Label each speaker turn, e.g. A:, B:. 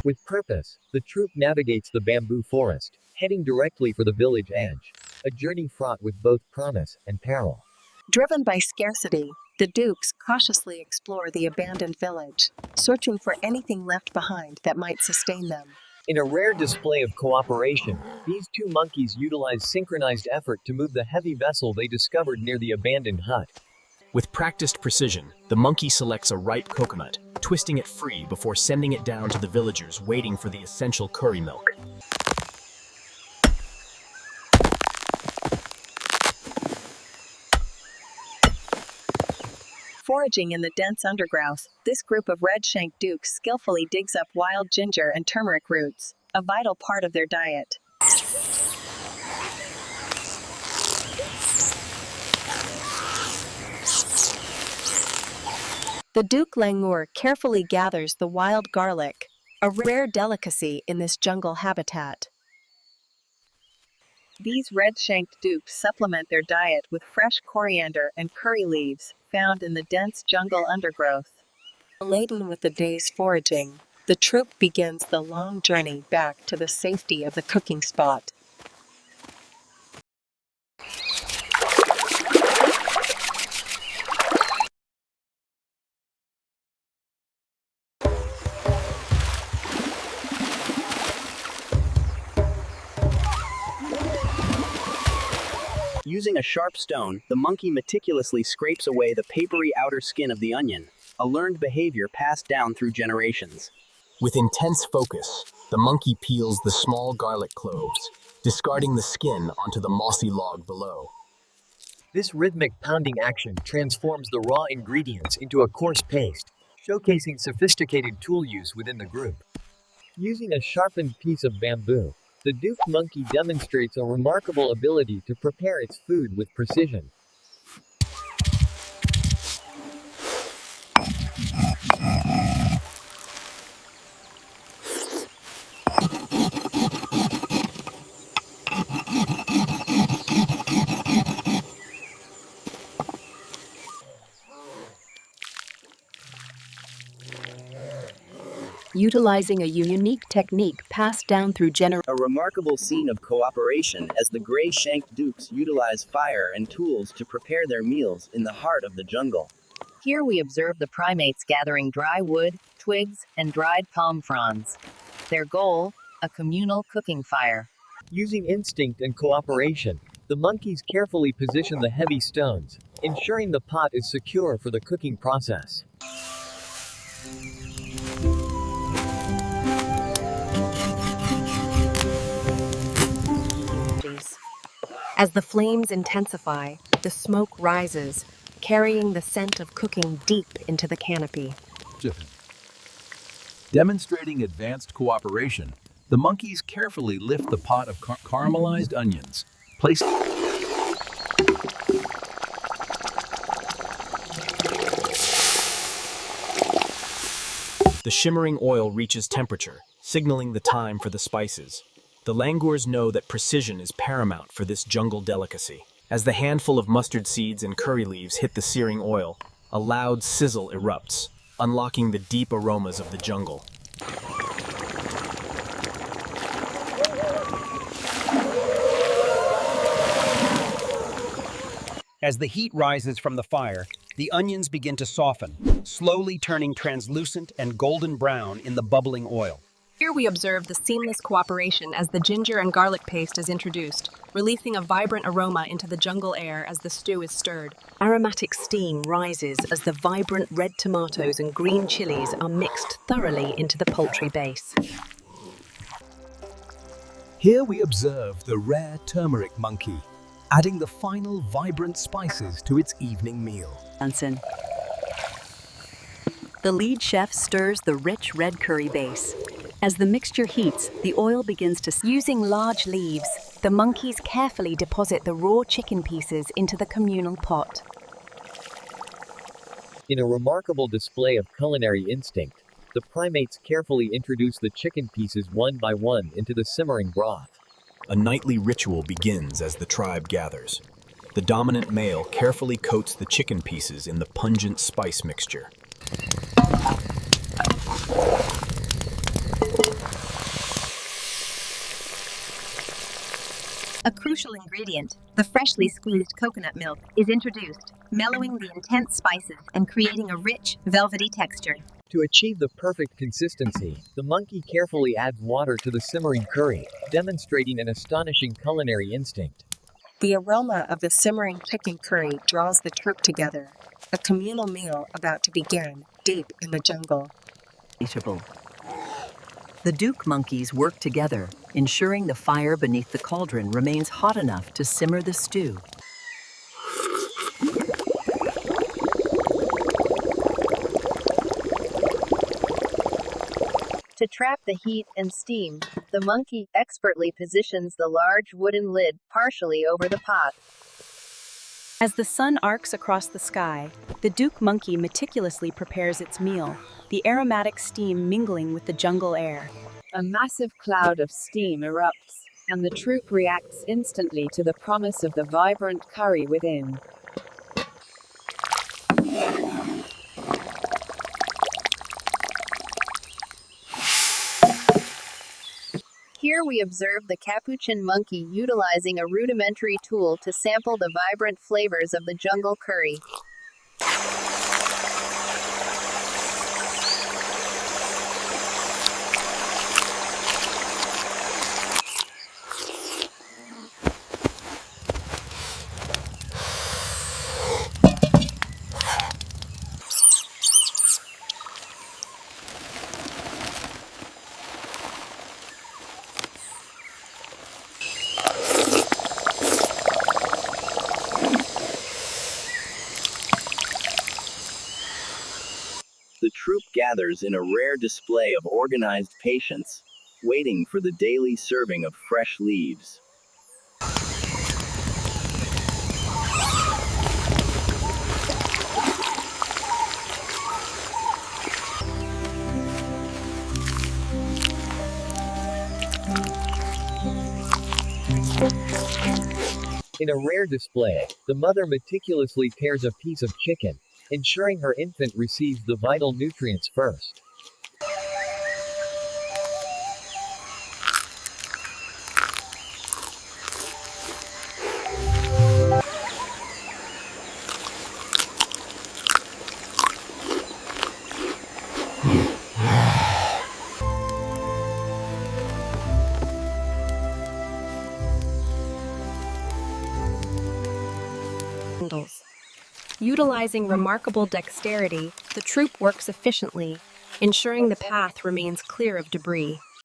A: With purpose, the troop navigates the bamboo forest, heading directly for the village edge. A journey fraught with both promise and peril.
B: Driven by scarcity, the Dukes cautiously explore the abandoned village, searching for anything left behind that might sustain them.
A: In a rare display of cooperation, these two monkeys utilize synchronized effort to move the heavy vessel they discovered near the abandoned hut.
C: With practiced precision, the monkey selects a ripe coconut, twisting it free before sending it down to the villagers waiting for the essential curry milk.
B: Foraging in the dense undergrowth, this group of red-shanked dukes skillfully digs up wild ginger and turmeric roots, a vital part of their diet. The Duke Langur carefully gathers the wild garlic, a rare delicacy in this jungle habitat. These red-shanked dukes supplement their diet with fresh coriander and curry leaves found in the dense jungle undergrowth. Laden with the day's foraging, the troop begins the long journey back to the safety of the cooking spot.
D: Using a sharp stone, the monkey meticulously scrapes away the papery outer skin of the onion, a learned behavior passed down through generations.
C: With intense focus, the monkey peels the small garlic cloves, discarding the skin onto the mossy log below.
A: This rhythmic pounding action transforms the raw ingredients into a coarse paste, showcasing sophisticated tool use within the group. Using a sharpened piece of bamboo, the Duke monkey demonstrates a remarkable ability to prepare its food with precision.
B: Utilizing a unique technique passed down through generations.
D: A remarkable scene of cooperation as the gray-shanked dukes utilize fire and tools to prepare their meals in the heart of the jungle.
E: Here we observe the primates gathering dry wood, twigs, and dried palm fronds. Their goal, a communal cooking fire.
A: Using instinct and cooperation, the monkeys carefully position the heavy stones, ensuring the pot is secure for the cooking process.
B: As the flames intensify, the smoke rises, carrying the scent of cooking deep into the canopy.
F: Demonstrating advanced cooperation, the monkeys carefully lift the pot of caramelized onions, placing
C: The shimmering oil reaches temperature, signaling the time for the spices. The langurs know that precision is paramount for this jungle delicacy. As the handful of mustard seeds and curry leaves hit the searing oil, a loud sizzle erupts, unlocking the deep aromas of the jungle.
G: As the heat rises from the fire, the onions begin to soften, slowly turning translucent and golden brown in the bubbling oil.
B: Here we observe the seamless cooperation as the ginger and garlic paste is introduced, releasing a vibrant aroma into the jungle air as the stew is stirred. Aromatic steam rises as the vibrant red tomatoes and green chilies are mixed thoroughly into the poultry base.
F: Here we observe the rare turmeric monkey, adding the final vibrant spices to its evening meal.
H: The lead chef stirs the rich red curry base. As the mixture heats, the oil begins to...
B: Using large leaves, the monkeys carefully deposit the raw chicken pieces into the communal pot.
A: In a remarkable display of culinary instinct, the primates carefully introduce the chicken pieces one by one into the simmering broth.
C: A nightly ritual begins as the tribe gathers. The dominant male carefully coats the chicken pieces in the pungent spice mixture.
I: A crucial ingredient, the freshly squeezed coconut milk, is introduced, mellowing the intense spices and creating a rich, velvety texture.
A: To achieve the perfect consistency, the monkey carefully adds water to the simmering curry, demonstrating an astonishing culinary instinct.
B: The aroma of the simmering chicken curry draws the troop together, a communal meal about to begin deep in the jungle.
H: The Duke monkeys work together, ensuring the fire beneath the cauldron remains hot enough to simmer the stew.
E: To trap the heat and steam, the monkey expertly positions the large wooden lid partially over the pot.
H: As the sun arcs across the sky, the Duke monkey meticulously prepares its meal, the aromatic steam mingling with the jungle air.
J: A massive cloud of steam erupts, and the troop reacts instantly to the promise of the vibrant curry within.
E: Here we observe the capuchin monkey utilizing a rudimentary tool to sample the vibrant flavors of the jungle curry.
D: The troop gathers in a rare display of organized patience, waiting for the daily serving of fresh leaves.
A: In a rare display, the mother meticulously tears a piece of chicken, ensuring her infant receives the vital nutrients first.
B: Utilizing remarkable dexterity, the troop works efficiently, ensuring the path remains clear of debris.